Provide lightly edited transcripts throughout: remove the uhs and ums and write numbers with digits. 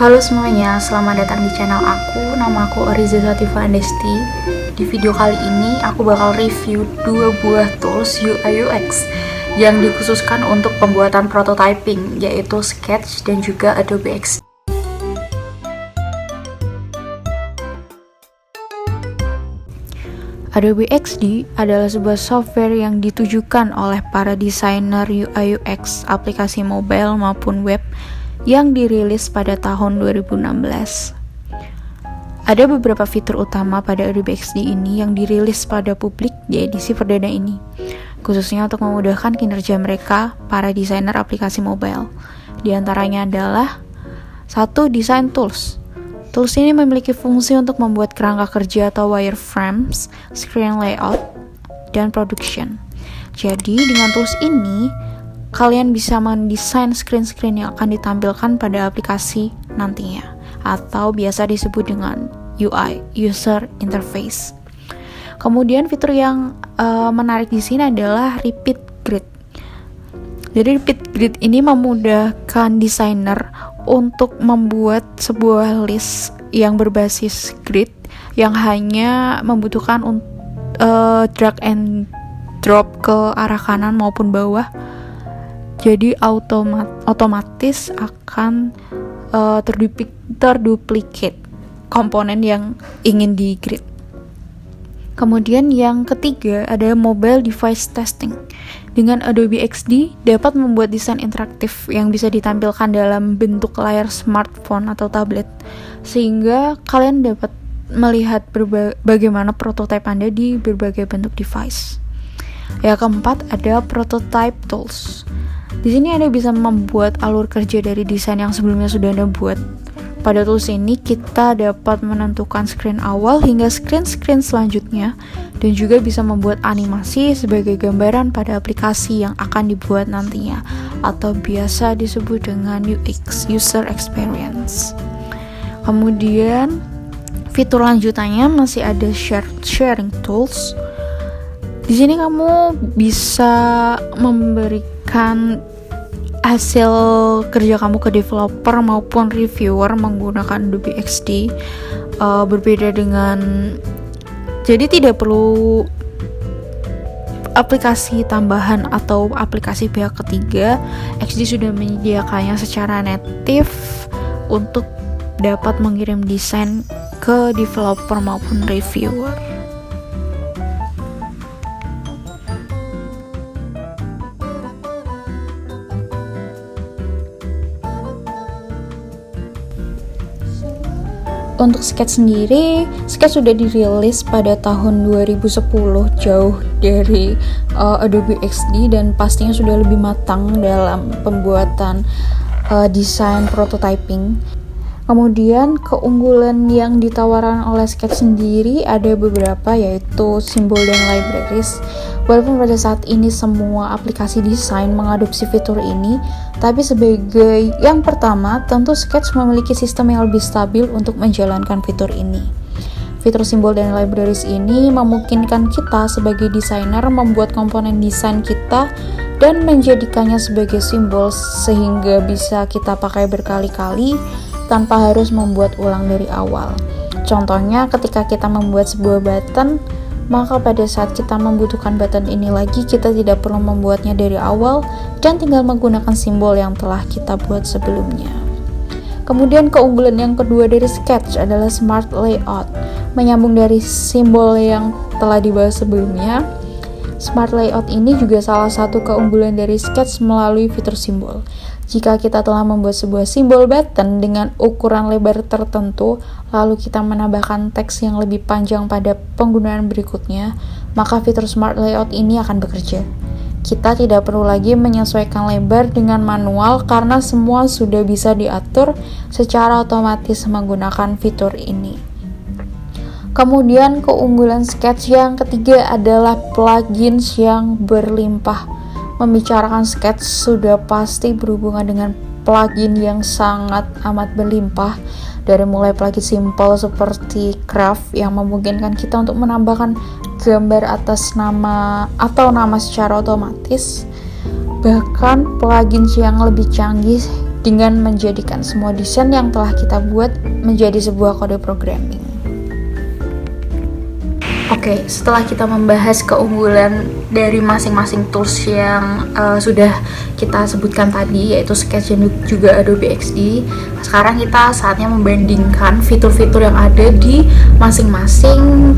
Halo semuanya, selamat datang di channel aku. Nama aku Ariza Sativa Andesti. Di video kali ini aku bakal review 2 buah tools UI UX yang dikhususkan untuk pembuatan prototyping, yaitu Sketch dan juga Adobe XD. Adobe XD adalah sebuah software yang ditujukan oleh para desainer UI UX aplikasi mobile maupun web yang dirilis pada tahun 2016. Ada beberapa fitur utama pada Adobe XD ini yang dirilis pada publik di edisi perdana ini, khususnya untuk memudahkan kinerja mereka, para desainer aplikasi mobile. Di antaranya adalah 1. Design Tools. Tools ini memiliki fungsi untuk membuat kerangka kerja atau wireframes, screen layout, dan production. Jadi, dengan tools ini, kalian bisa mendesain screen-screen yang akan ditampilkan pada aplikasi nantinya, atau biasa disebut dengan UI, User Interface. Kemudian fitur yang menarik di sini adalah Repeat Grid. Jadi Repeat Grid ini memudahkan desainer untuk membuat sebuah list yang berbasis grid yang hanya membutuhkan drag and drop ke arah kanan maupun bawah. Jadi otomatis akan terduplicate komponen yang ingin di grid. Kemudian yang ketiga ada Mobile Device Testing. Dengan Adobe XD dapat membuat desain interaktif yang bisa ditampilkan dalam bentuk layar smartphone atau tablet, sehingga kalian dapat melihat bagaimana prototipe Anda di berbagai bentuk device. Yang keempat ada Prototype Tools. Di sini Anda bisa membuat alur kerja dari desain yang sebelumnya sudah Anda buat. Pada tools ini kita dapat menentukan screen awal hingga screen-screen selanjutnya, dan juga bisa membuat animasi sebagai gambaran pada aplikasi yang akan dibuat nantinya, atau biasa disebut dengan UX, User Experience. Kemudian fitur lanjutannya masih ada Sharing Tools. Di sini kamu bisa memberikan hasil kerja kamu ke developer maupun reviewer menggunakan Adobe XD. Berbeda dengan, jadi tidak perlu aplikasi tambahan atau aplikasi pihak ketiga. XD sudah menyediakannya secara native untuk dapat mengirim desain ke developer maupun reviewer. Untuk Sketch sendiri, Sketch sudah dirilis pada tahun 2010, jauh dari Adobe XD, dan pastinya sudah lebih matang dalam pembuatan desain prototyping. Kemudian keunggulan yang ditawarkan oleh Sketch sendiri ada beberapa, yaitu simbol dan libraries. Walaupun pada saat ini semua aplikasi desain mengadopsi fitur ini, tapi sebagai yang pertama, tentu Sketch memiliki sistem yang lebih stabil untuk menjalankan fitur ini. Fitur simbol dan libraries ini memungkinkan kita sebagai desainer membuat komponen desain kita dan menjadikannya sebagai simbol, sehingga bisa kita pakai berkali-kali tanpa harus membuat ulang dari awal. Contohnya, ketika kita membuat sebuah button, maka pada saat kita membutuhkan button ini lagi, kita tidak perlu membuatnya dari awal dan tinggal menggunakan simbol yang telah kita buat sebelumnya. Kemudian keunggulan yang kedua dari Sketch adalah Smart Layout. Menyambung dari simbol yang telah dibahas sebelumnya, Smart Layout ini juga salah satu keunggulan dari Sketch melalui fitur simbol. Jika kita telah membuat sebuah simbol button dengan ukuran lebar tertentu, lalu kita menambahkan teks yang lebih panjang pada penggunaan berikutnya, maka fitur Smart Layout ini akan bekerja. Kita tidak perlu lagi menyesuaikan lebar dengan manual karena semua sudah bisa diatur secara otomatis menggunakan fitur ini. Kemudian keunggulan Sketch yang ketiga adalah plugins yang berlimpah. Membicarakan Sketch sudah pasti berhubungan dengan plugin yang sangat amat berlimpah, dari mulai plugin simple seperti Craft yang memungkinkan kita untuk menambahkan gambar atas nama atau nama secara otomatis, bahkan plugin yang lebih canggih dengan menjadikan semua desain yang telah kita buat menjadi sebuah kode programming. Oke, setelah kita membahas keunggulan dari masing-masing tools yang sudah kita sebutkan tadi, yaitu Sketch dan juga Adobe XD, sekarang kita saatnya membandingkan fitur-fitur yang ada di masing-masing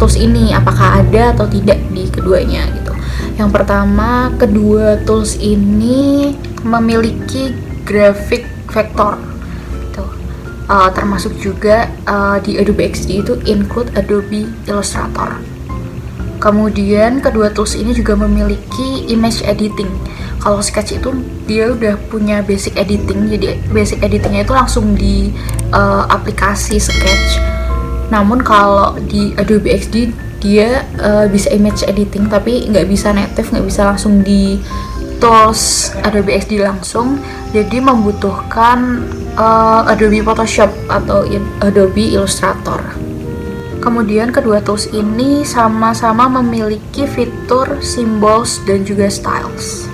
tools ini, apakah ada atau tidak di keduanya gitu. Yang pertama, kedua tools ini memiliki graphic vector. Termasuk juga di Adobe XD itu include Adobe Illustrator. Kemudian kedua tools ini juga memiliki image editing. Kalau Sketch itu dia udah punya basic editing, jadi basic editingnya itu langsung di aplikasi Sketch. Namun kalau di Adobe XD dia bisa image editing tapi nggak bisa native, nggak bisa langsung di tools Adobe XD langsung, jadi membutuhkan Adobe Photoshop atau Adobe Illustrator. Kemudian kedua tools ini sama-sama memiliki fitur symbols dan juga styles.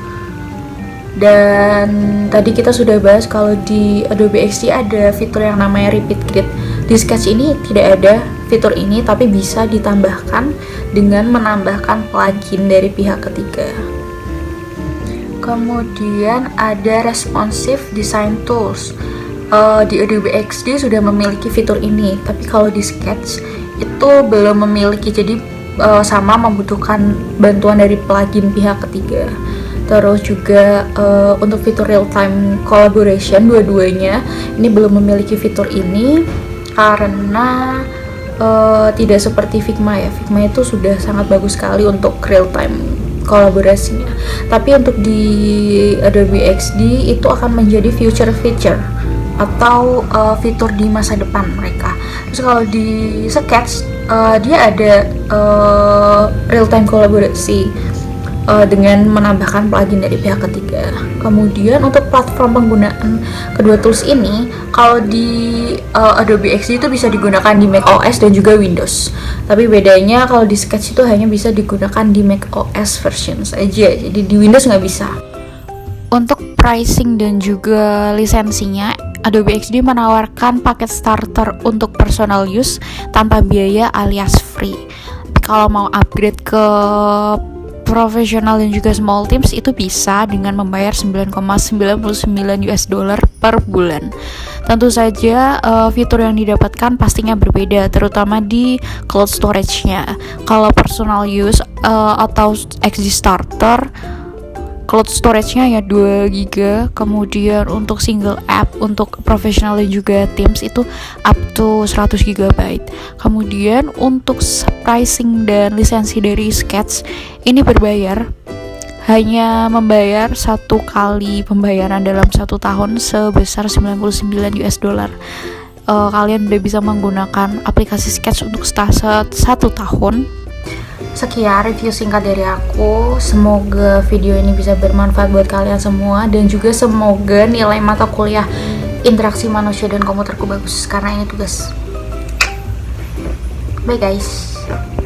Dan tadi kita sudah bahas kalau di Adobe XD ada fitur yang namanya repeat grid. Di Sketch ini tidak ada fitur ini, tapi bisa ditambahkan dengan menambahkan plugin dari pihak ketiga. Kemudian ada responsive design tools. Di Adobe XD sudah memiliki fitur ini, tapi kalau di Sketch itu belum memiliki, jadi sama membutuhkan bantuan dari plugin pihak ketiga. Terus juga untuk fitur real time collaboration, dua-duanya ini belum memiliki fitur ini karena tidak seperti Figma ya. Figma itu sudah sangat bagus sekali untuk real time kolaborasinya, tapi untuk di Adobe XD itu akan menjadi future feature atau fitur di masa depan mereka. Terus kalau di Sketch dia ada real time kolaborasi dengan menambahkan plugin dari pihak ketiga. Kemudian untuk platform penggunaan kedua tools ini, kalau di Adobe XD itu bisa digunakan di macOS dan juga Windows. Tapi bedanya kalau di Sketch itu hanya bisa digunakan di macOS version saja, jadi di Windows nggak bisa. Untuk pricing dan juga lisensinya, Adobe XD menawarkan paket starter untuk personal use tanpa biaya alias free. Kalau mau upgrade ke profesional dan juga small teams itu bisa dengan membayar 9,99 US dollar per bulan. Tentu saja fitur yang didapatkan pastinya berbeda, terutama di cloud storage-nya. Kalau personal use atau XD starter, cloud storage-nya ya 2 GB, kemudian untuk single app, untuk profesional dan juga teams itu up to 100 GB. Kemudian untuk pricing dan lisensi dari Sketch ini berbayar, hanya membayar satu kali pembayaran dalam 1 tahun sebesar 99 US dollar. Kalian udah bisa menggunakan aplikasi Sketch untuk 1 tahun. Sekian review singkat dari aku. Semoga video ini bisa bermanfaat buat kalian semua, dan juga semoga nilai mata kuliah interaksi manusia dan komputerku bagus, karena ini tugas. Bye guys.